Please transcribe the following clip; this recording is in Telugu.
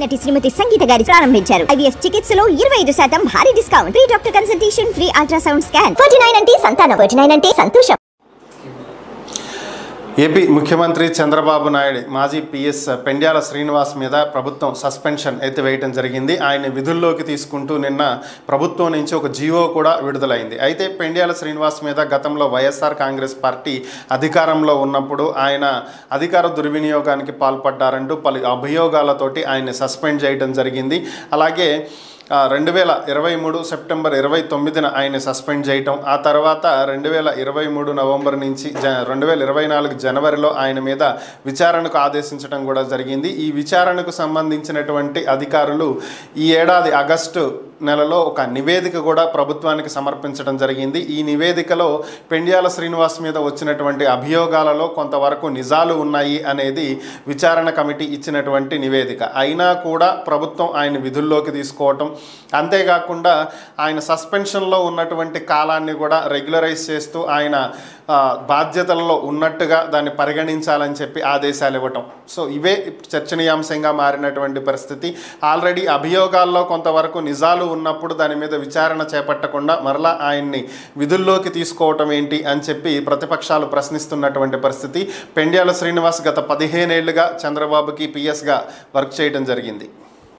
నటి శ్రీమతి సంగీత గారి ప్రారంభించారు. ఐవీఎఫ్ చికిత్సలో 25% భారీ discount, free doctor consultation, free ultrasound scan. 49 అంటే సంతానం, 49 అంటే సంతోషం. ఏపీ ముఖ్యమంత్రి చంద్రబాబు నాయుడు మాజీ పీఎస్ పెండ్యాల శ్రీనివాస్ మీద ప్రభుత్వం సస్పెన్షన్ ఎత్తివేయడం జరిగింది. ఆయన విధుల్లోకి తీసుకుంటూ నిన్న ప్రభుత్వం నుంచి ఒక జీవో కూడా విడుదలైంది. అయితే పెండ్యాల శ్రీనివాస్ మీద గతంలో వైఎస్ఆర్ కాంగ్రెస్ పార్టీ అధికారంలో ఉన్నప్పుడు ఆయన అధికార దుర్వినియోగానికి పాల్పడ్డారంటూ పలు అభియోగాలతోటి ఆయన్ని సస్పెండ్ చేయడం జరిగింది. అలాగే 2023 సెప్టెంబర్ 29న ఆయన సస్పెండ్ చేయటం, ఆ తర్వాత 2023 నవంబర్ నుంచి 2024 జనవరిలో ఆయన మీద విచారణకు ఆదేశించడం కూడా జరిగింది. ఈ విచారణకు సంబంధించినటువంటి అధికారులు ఈ ఏడాది ఆగస్టు నెలలో ఒక నివేదిక కూడా ప్రభుత్వానికి సమర్పించడం జరిగింది. ఈ నివేదికలో పెండ్యాల శ్రీనివాస్ మీద వచ్చినటువంటి అభియోగాలలో కొంతవరకు నిజాలు ఉన్నాయి అనేది విచారణ కమిటీ ఇచ్చినటువంటి నివేదిక. అయినా కూడా ప్రభుత్వం ఆయన విధుల్లోకి తీసుకోవటం, అంతేకాకుండా ఆయన సస్పెన్షన్లో ఉన్నటువంటి కాలాన్ని కూడా రెగ్యులరైజ్ చేస్తూ ఆయన బాధ్యతలలో ఉన్నట్టుగా దాన్ని పరిగణించాలని చెప్పి ఆదేశాలు ఇవ్వటం. సో ఇవే చర్చనీయాంశంగా మారినటువంటి పరిస్థితి. ఆల్రెడీ అభియోగాల్లో కొంతవరకు నిజాలు ఉన్నప్పుడు దాని మీద విచారణ చేపట్టకుండా మరలా ఆయన్ని విధుల్లోకి తీసుకోవటం ఏంటి అని చెప్పి ప్రతిపక్షాలు ప్రశ్నిస్తున్నటువంటి పరిస్థితి. పెండ్యాల శ్రీనివాస్ గత 15 ఏళ్లుగా చంద్రబాబుకి పిఎస్గా వర్క్ చేయడం జరిగింది.